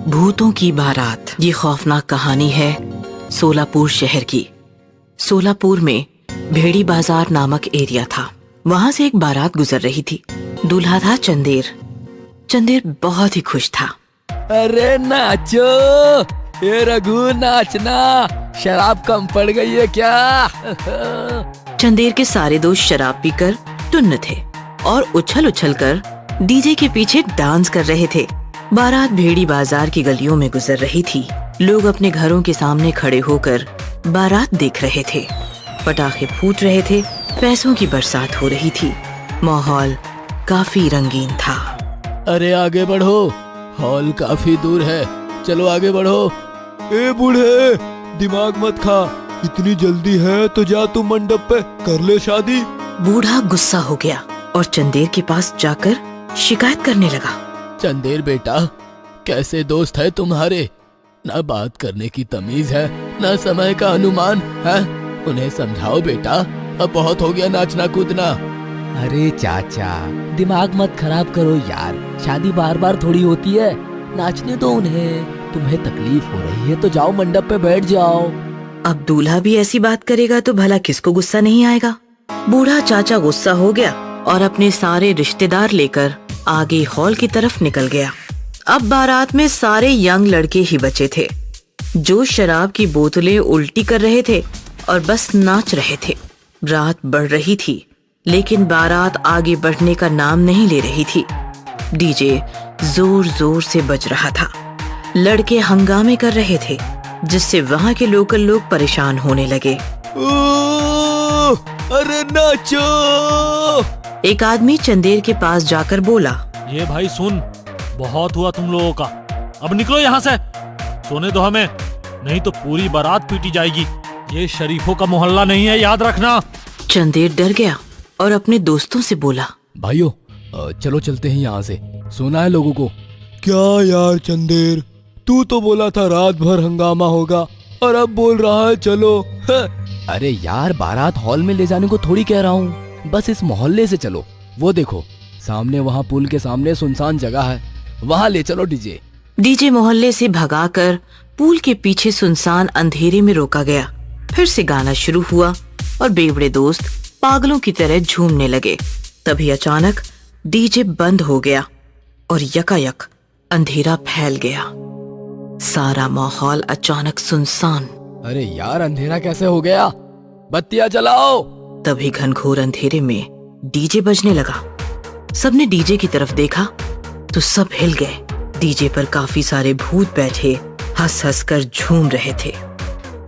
भूतों की बारात। ये खौफनाक कहानी है सोलापुर शहर की। सोलापुर में भेड़ी बाजार नामक एरिया था। वहाँ से एक बारात गुजर रही थी। दूल्हा था चंदेर। चंदेर बहुत ही खुश था। अरे नाचो, ये रघु नाचना, शराब कम पड़ गई है क्या? चंदेर के सारे दोस्त शराब पीकर टुन्न थे और उछल उछल कर डीजे के पीछे डांस कर रहे थे। बारात भेड़ी बाजार की गलियों में गुजर रही थी। लोग अपने घरों के सामने खड़े होकर बारात देख रहे थे। पटाखे फूट रहे थे, पैसों की बरसात हो रही थी। माहौल काफी रंगीन था। अरे आगे बढ़ो, हॉल काफी दूर है, चलो आगे बढ़ो। ए बूढ़े, दिमाग मत खा, इतनी जल्दी है तो जा तू मंडप पे कर ले शादी। बूढ़ा गुस्सा हो गया और चंदेर के पास जाकर शिकायत करने लगा। चंदेर बेटा, कैसे दोस्त है तुम्हारे? ना बात करने की तमीज है, ना समय का अनुमान है। उन्हें समझाओ बेटा, अब बहुत हो गया नाचना कूदना। अरे चाचा, दिमाग मत खराब करो यार, शादी बार बार थोड़ी होती है। नाचने दो उन्हें, तुम्हें तकलीफ हो रही है तो जाओ मंडप पे बैठ जाओ। अब दूल्हा भी ऐसी बात करेगा तो भला किसको गुस्सा नहीं आएगा। बूढ़ा चाचा गुस्सा हो गया और अपने सारे रिश्तेदार लेकर आगे हॉल की तरफ निकल गया। अब बारात में सारे यंग लड़के ही बचे थे जो शराब की बोतलें उल्टी कर रहे थे और बस नाच रहे थे। रात बढ़ रही थी लेकिन बारात आगे बढ़ने का नाम नहीं ले रही थी। डीजे जोर जोर से बज रहा था। लड़के हंगामे कर रहे थे जिससे वहाँ के लोकल लोग परेशान होने लगे। अरे नाचो! एक आदमी चंदेर के पास जाकर बोला, ये भाई सुन, बहुत हुआ तुम लोगों का, अब निकलो यहाँ से, सोने दो हमें, नहीं तो पूरी बारात पीटी जाएगी। ये शरीफों का मोहल्ला नहीं है, याद रखना। चंदेर डर गया और अपने दोस्तों से बोला, भाइयों चलो चलते हैं यहाँ से, सोना है लोगों को। क्या यार चंदेर, तू तो बोला था रात भर हंगामा होगा और अब बोल रहा है चलो। अरे यार, बारात हॉल में ले जाने को थोड़ी कह रहा हूँ, बस इस मोहल्ले से चलो। वो देखो सामने, वहाँ पुल के सामने सुनसान जगह है, वहाँ ले चलो डीजे। डीजे मोहल्ले से भगाकर पुल के पीछे सुनसान अंधेरे में रोका गया। फिर से गाना शुरू हुआ और बेवड़े दोस्त पागलों की तरह झूमने लगे। तभी अचानक डीजे बंद हो गया और यकायक अंधेरा फैल गया। सारा माहौल अचानक सुनसान। अरे यार, अंधेरा कैसे हो गया? बत्तियां जलाओ। तभी घनघोर अंधेरे में डीजे बजने लगा। सबने डीजे की तरफ देखा तो सब हिल गए। डीजे पर काफी सारे भूत बैठे हंस हंस कर झूम रहे थे।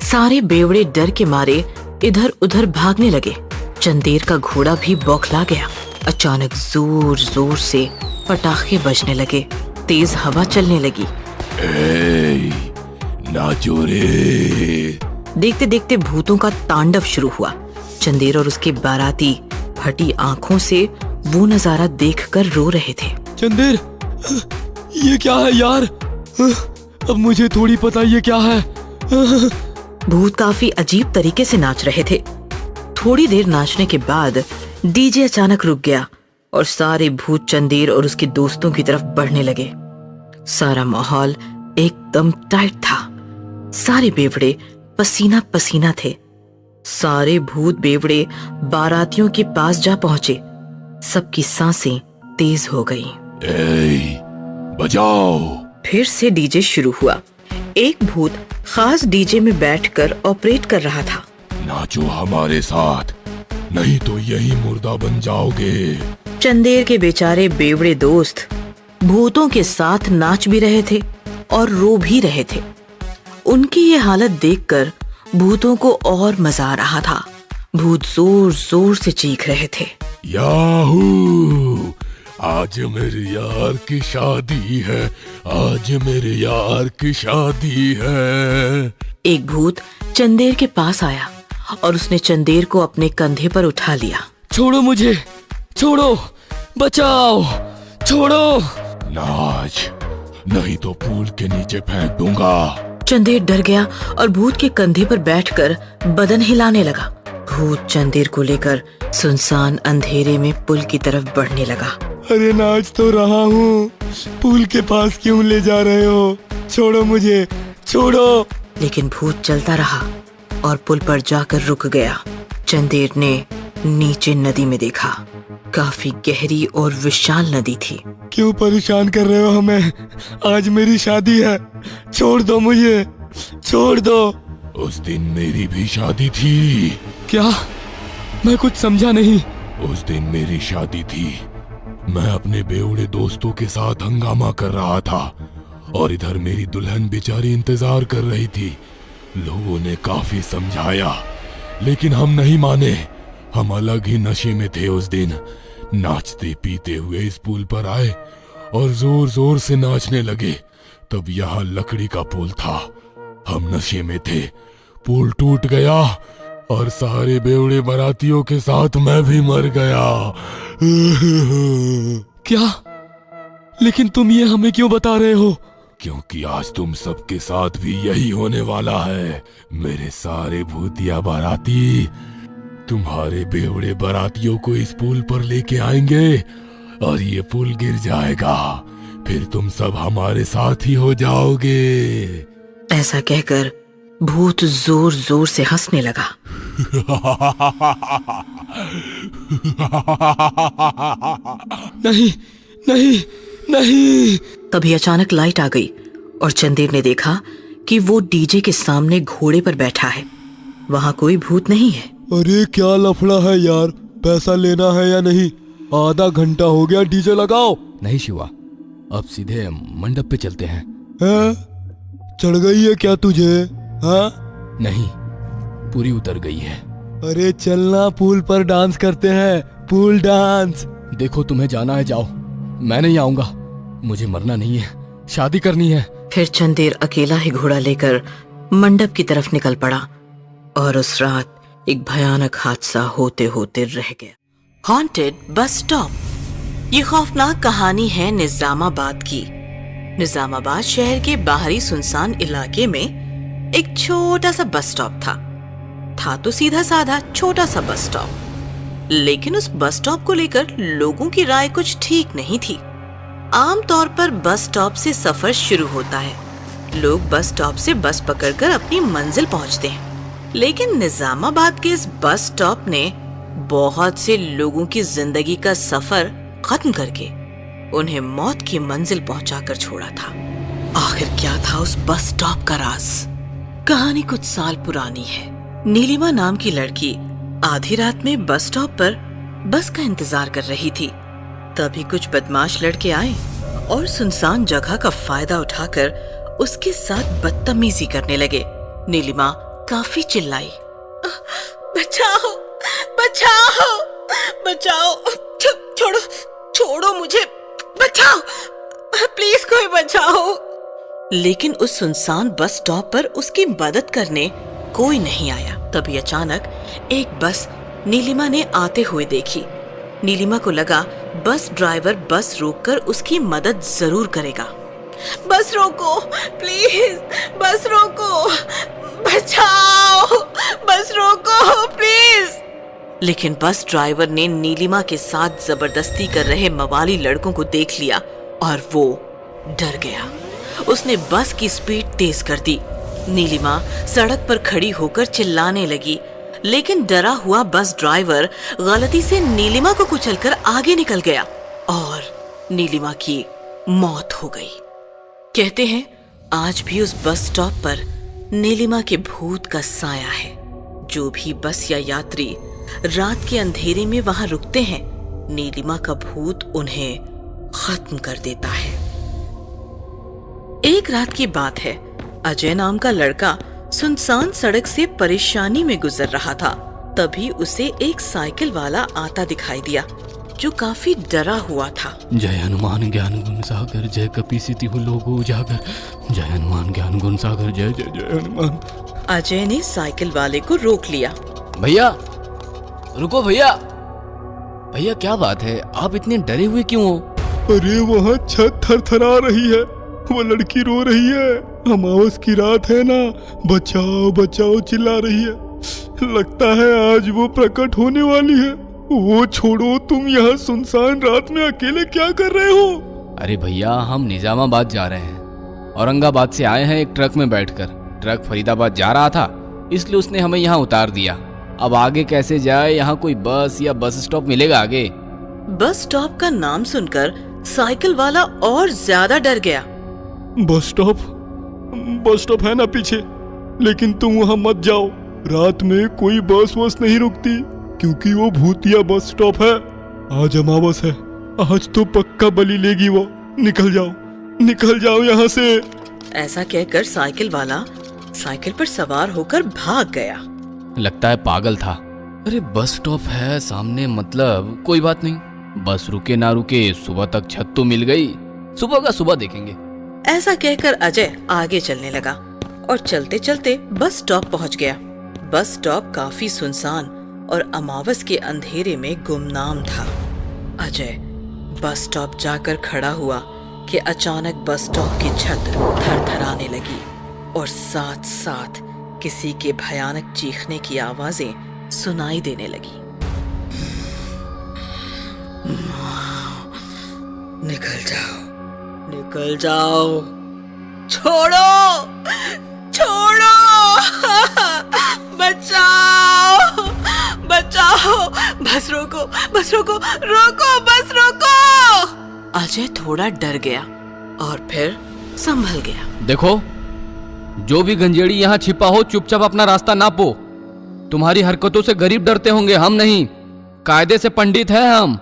सारे बेवड़े डर के मारे इधर उधर भागने लगे। चंदेर का घोड़ा भी बौखला गया। अचानक जोर जोर से पटाखे बजने लगे, तेज हवा चलने लगी। नाचो रे। देखते देखते भूतों का तांडव शुरू हुआ। चंदेर और उसके बाराती फटी आंखों से वो नजारा देखकर रो रहे थे। चंदेर, ये क्या है यार? अब मुझे थोड़ी पता ये क्या है। भूत काफी अजीब तरीके से नाच रहे थे। थोड़ी देर नाचने के बाद डीजे अचानक रुक गया और सारे भूत चंदेर और उसके दोस्तों की तरफ बढ़ने लगे। सारा माहौल एकदम टाइट था। सारे बेवड़े पसीना पसीना थे। सारे भूत बेवड़े बारातियों के पास जा पहुंचे। सबकी सांसें तेज हो गईं। बजाओ। फिर से डीजे शुरू हुआ। एक भूत खास डीजे में बैठकर ऑपरेट कर रहा था। नाचो हमारे साथ, नहीं तो यही मुर्दा बन जाओगे। चंदेर के बेचारे बेवड़े दोस्त भूतों के साथ नाच भी रहे थे और रो भी रहे थे। उनकी ये हालत देखकर भूतों को और मजा आ रहा था। भूत जोर जोर से चीख रहे थे, याहू! आज मेरे यार की शादी है, आज मेरे यार की शादी है। एक भूत चंदेर के पास आया और उसने चंदेर को अपने कंधे पर उठा लिया। छोड़ो मुझे, छोड़ो, बचाओ, छोड़ो। नाच, नहीं तो पूल के नीचे फेंक दूंगा। चंदेर डर गया और भूत के कंधे पर बैठकर बदन हिलाने लगा। भूत चंदेर को लेकर सुनसान अंधेरे में पुल की तरफ बढ़ने लगा। अरे नाच तो रहा हूँ, पुल के पास क्यों ले जा रहे हो? छोड़ो मुझे, छोड़ो। लेकिन भूत चलता रहा और पुल पर जाकर रुक गया। चंदेर ने नीचे नदी में देखा। काफी गहरी और विशाल नदी थी। क्यों परेशान कर रहे हो हमें? आज मेरी शादी है, छोड़ दो मुझे, छोड़ दो। उस दिन मेरी भी शादी थी। क्या? मैं कुछ समझा नहीं। उस दिन मेरी शादी थी। मैं अपने बेवड़े दोस्तों के साथ हंगामा कर रहा था और इधर मेरी दुल्हन बेचारी इंतजार कर रही थी। लोगों ने काफी समझाया लेकिन हम नहीं माने। हम अलग ही नशे में थे उस दिन। नाचते पीते हुए इस पुल पर आए और जोर जोर से नाचने लगे। तब यहाँ लकड़ी का पुल था। हम नशे में थे, पुल टूट गया और सारे बेवड़े बारातियों के साथ मैं भी मर गया। क्या? लेकिन तुम ये हमें क्यों बता रहे हो? क्योंकि आज तुम सबके साथ भी यही होने वाला है। मेरे सारे भूतिया बाराती तुम्हारे बेवड़े बारातियों को इस पुल पर लेके आएंगे और ये पुल गिर जाएगा। फिर तुम सब हमारे साथ ही हो जाओगे। ऐसा कहकर भूत जोर जोर से हंसने लगा। नहीं नहीं नहीं। तभी अचानक लाइट आ गई और चंदेर ने देखा कि वो डीजे के सामने घोड़े पर बैठा है। वहाँ कोई भूत नहीं है। अरे क्या लफड़ा है यार, पैसा लेना है या नहीं? आधा घंटा हो गया, डीजे लगाओ। नहीं शिवा, अब सीधे मंडप पे चलते हैं। चढ़ गई है क्या तुझे? हाँ? नहीं, पूरी उतर गई है। अरे चलना, पुल पर डांस करते हैं, पुल डांस। देखो तुम्हें जाना है जाओ, मैं नहीं आऊंगा। मुझे मरना नहीं है, शादी करनी है। फिर चंदेर अकेला ही घोड़ा लेकर मंडप की तरफ निकल पड़ा और उस रात एक भयानक हादसा होते होते रह गया। Haunted bus stop. ये खौफनाक कहानी है निजामाबाद की। निजामाबाद शहर के बाहरी सुनसान इलाके में एक छोटा सा बस स्टॉप था तो सीधा साधा छोटा सा बस स्टॉप। लेकिन उस बस स्टॉप को लेकर लोगों की राय कुछ ठीक नहीं थी। आमतौर पर बस स्टॉप से सफर शुरू होता है। लोग बस स्टॉप से बस पकड़कर अपनी मंजिल पहुंचते हैं। लेकिन निजामाबाद के इस बस स्टॉप ने बहुत से लोगों की जिंदगी का सफर खत्म करके उन्हें मौत की मंजिल पहुंचाकर छोड़ा था। आखिर क्या था उस बस स्टॉप का राज? कहानी कुछ साल पुरानी है। नीलिमा नाम की लड़की आधी रात में बस स्टॉप पर बस का इंतजार कर रही थी। तभी कुछ बदमाश लड़के आए और सुनसान जगह का फायदा उठाकर उसके साथ बदतमीजी करने लगे। नीलिमा काफी चिल्लाई, बचाओ बचाओ बचाओ, छोड़ो छोड़ो मुझे, बचाओ प्लीज कोई बचाओ। लेकिन उस सुनसान बस स्टॉप पर उसकी मदद करने कोई नहीं आया। तभी अचानक एक बस नीलिमा ने आते हुए देखी। नीलिमा को लगा बस ड्राइवर बस रोककर उसकी मदद जरूर करेगा। बस रोको प्लीज, बस रोको, बचाओ, बस रोको प्लीज। लेकिन बस ड्राइवर ने नीलिमा के साथ जबरदस्ती कर रहे मवाली लड़कों को देख लिया और वो डर गया। उसने बस की स्पीड तेज कर दी। नीलिमा सड़क पर खड़ी होकर चिल्लाने लगी, लेकिन डरा हुआ बस ड्राइवर गलती से नीलिमा को कुचलकर आगे निकल गया और नीलिमा की मौत हो गई। कहते हैं आज भी उस बस स्टॉप पर नीलिमा के भूत का साया है। जो भी बस या यात्री रात के अंधेरे में वहां रुकते हैं, नीलिमा का भूत उन्हें खत्म कर देता है। एक रात की बात है। अजय नाम का लड़का सुनसान सड़क से परेशानी में गुजर रहा था। तभी उसे एक साइकिल वाला आता दिखाई दिया जो काफी डरा हुआ था। जय हनुमान ज्ञान गुण सागर, जय कपीसिति लोगो उजागर, जय हनुमान ज्ञान गुण सागर, जय जय जय हनुमान। अजय ने साइकिल वाले को रोक लिया। भैया रुको, भैया भैया क्या बात है, आप इतने डरे हुए क्यों हो? अरे वहाँ छत थरथरा रही है, वो लड़की रो रही है। अमावस की रात है ना, बचाओ बचाओ चिल्ला रही है। लगता है आज वो प्रकट होने वाली है। वो छोड़ो, तुम यहाँ सुनसान रात में अकेले क्या कर रहे हो? अरे भैया, हम निजामाबाद जा रहे हैं। औरंगाबाद से आए हैं एक ट्रक में बैठकर। ट्रक फरीदाबाद जा रहा था, इसलिए उसने हमें यहाँ उतार दिया। अब आगे कैसे जाए? यहाँ कोई बस या बस स्टॉप मिलेगा आगे? बस स्टॉप का नाम सुनकर साइकिल वाला और ज्यादा डर गया। बस स्टॉप है ना पीछे, लेकिन तुम वहाँ मत जाओ। रात में कोई बस नहीं रुकती, क्योंकि वो भूतिया बस स्टॉप है। आज अमावस है, आज तो पक्का बलि लेगी वो। निकल जाओ यहाँ से। ऐसा कहकर साइकिल वाला साइकिल पर सवार होकर भाग गया। लगता है पागल था। अरे बस स्टॉप है सामने, मतलब कोई बात नहीं, बस रुके ना रुके सुबह तक छत तो मिल गई। सुबह का सुबह देखेंगे। ऐसा कहकर अजय आगे चलने लगा और चलते चलते बस स्टॉप पहुंच गया। बस स्टॉप काफी सुनसान और अमावस के अंधेरे में गुमनाम था। अजय बस स्टॉप जाकर खड़ा हुआ कि अचानक बस स्टॉप की छत थरथराने लगी और साथ साथ किसी के भयानक चीखने की आवाजें सुनाई देने लगी। निकल जाओ, छोड़ो, बचाओ, बस रोको, बस रोको। अजय थोड़ा डर गया और फिर संभल गया। देखो, जो भी गंजेड़ी यहाँ छिपा हो, चुपचाप अपना रास्ता नापो। तुम्हारी हरकतों से गरीब डरते होंगे, हम नहीं। कायदे से पंडित हैं हम,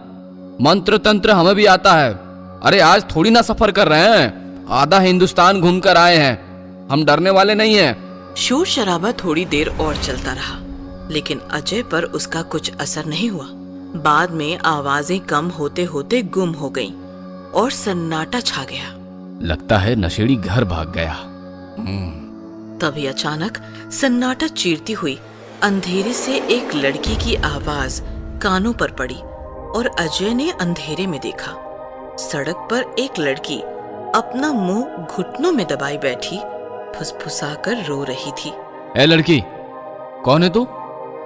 मंत्र तंत्र हमें भी आता है। अरे आज थोड़ी ना सफर कर रहे हैं, आधा हिंदुस्तान घूम कर आए हैं, हम डरने वाले नहीं हैं। शोर शराबा थोड़ी देर और चलता रहा, लेकिन अजय पर उसका कुछ असर नहीं हुआ। बाद में आवाजें कम होते होते गुम हो गईं और सन्नाटा छा गया। लगता है नशेड़ी घर भाग गया। तभी अचानक सन्नाटा चीरती हुई अंधेरे से एक लड़की की आवाज कानों पर पड़ी और अजय ने अंधेरे में देखा। सड़क पर एक लड़की अपना मुंह घुटनों में दबाई बैठी फुसफुसाकर रो रही थी। ए लड़की, कौन है तू?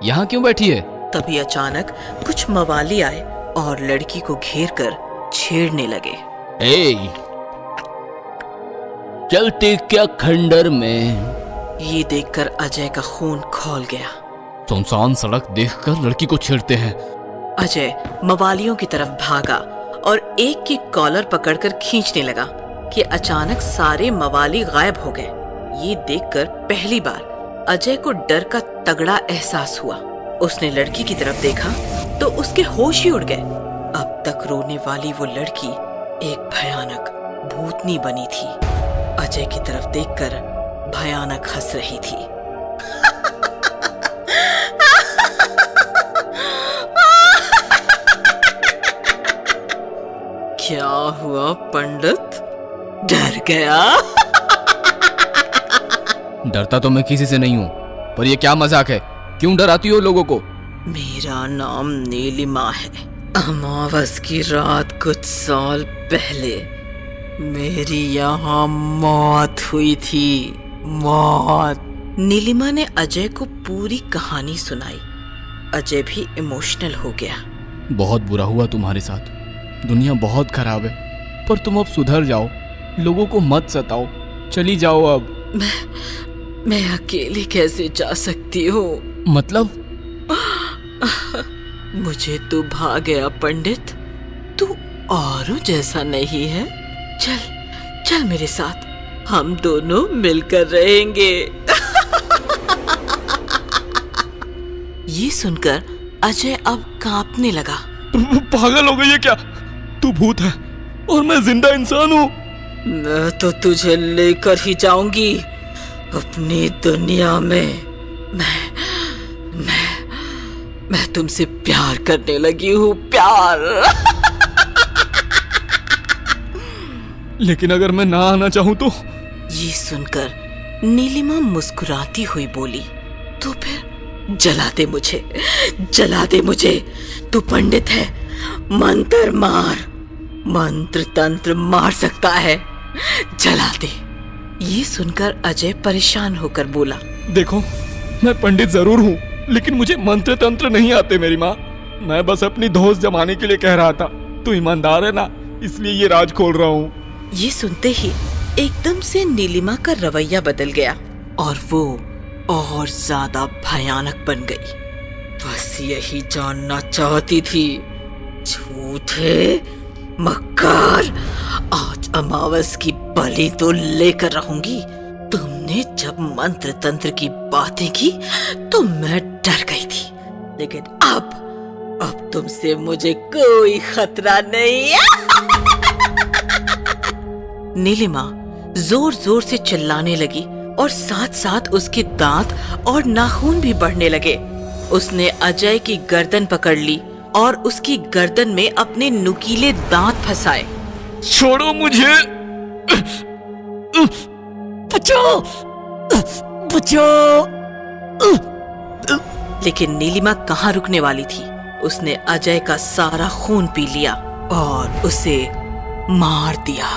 यहाँ क्यों बैठी है? तभी अचानक कुछ मवाली आए और लड़की को घेर कर छेड़ने लगे। ए, चलते क्या खंडर में? ये देखकर अजय का खून खौल गया। सुनसान सड़क देखकर लड़की को छेड़ते हैं। अजय मवालियों की तरफ भागा और एक की कॉलर पकड़कर खींचने लगा कि अचानक सारे मवाली गायब हो गए। ये देखकर पहली बार अजय को डर का तगड़ा एहसास हुआ। उसने लड़की की तरफ देखा तो उसके होश ही उड़ गए। अब तक रोने वाली वो लड़की एक भयानक भूतनी बनी थी। अजय की तरफ देखकर भयानक हंस रही थी। क्या हुआ पंडित, डर गया? डरता तो मैं किसी से नहीं हूँ, पर ये क्या मजाक है? क्यों डराती हो लोगों को? मेरा नाम नीलिमा है। अमावस की रात कुछ साल पहले मेरी यहाँ मौत हुई थी। मौत। नीलिमा ने अजय को पूरी कहानी सुनाई। अजय भी इमोशनल हो गया। बहुत बुरा हुआ तुम्हारे साथ, दुनिया बहुत खराब है, पर तुम अब सुधर जाओ, लोगों को मत सताओ, चली जाओ अब। मैं अकेले कैसे जा सकती हूँ? मतलब? मुझे तू भा गया पंडित, तू औरों जैसा नहीं है। चल मेरे साथ, हम दोनों मिलकर रहेंगे। ये सुनकर अजय अब कांपने लगा। पागल हो गई है क्या? तू भूत है और मैं जिंदा इंसान हूँ। मैं तो तुझे लेकर ही जाऊंगी अपनी दुनिया में। मैं तुमसे प्यार करने लगी हूँ, प्यार। लेकिन अगर मैं ना आना चाहूँ तो? ये सुनकर नीलिमा मुस्कुराती हुई बोली, तो फिर जला दे मुझे। तू पंडित है, मंत्र मार, मंत्र तंत्र मार सकता है, जला दे। ये सुनकर अजय परेशान होकर बोला, देखो, मैं पंडित जरूर हूँ, लेकिन मुझे मंत्र तंत्र नहीं आते मेरी माँ। मैं बस अपनी दोस्त जमाने के लिए कह रहा था। तू ईमानदार है ना, इसलिए ये राज खोल रहा हूँ। ये सुनते ही एकदम से नीलिमा का रवैया बदल गया और वो और ज्यादा भयानक बन गई। बस यही जानना चाहती थी, झूठे मक्कार, आज अमावस की बलि तो लेकर रहूंगी। तुमने जब मंत्र तंत्र की बातें की तो मैं डर गई थी, लेकिन अब तुमसे मुझे कोई खतरा नहीं है। नीलिमा जोर जोर से चिल्लाने लगी और साथ साथ उसके दांत और नाखून भी बढ़ने लगे। उसने अजय की गर्दन पकड़ ली और उसकी गर्दन में अपने नुकीले दांत फंसाए। छोड़ो मुझे, बचाओ, बचाओ। लेकिन नीलिमा कहाँ रुकने वाली थी। उसने अजय का सारा खून पी लिया और उसे मार दिया।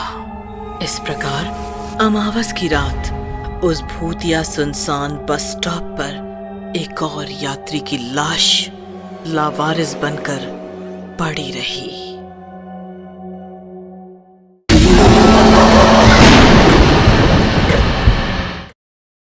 इस प्रकार अमावस की रात उस भूतिया सुनसान बस स्टॉप पर एक और यात्री की लाश लावारिस बनकर पड़ी रही।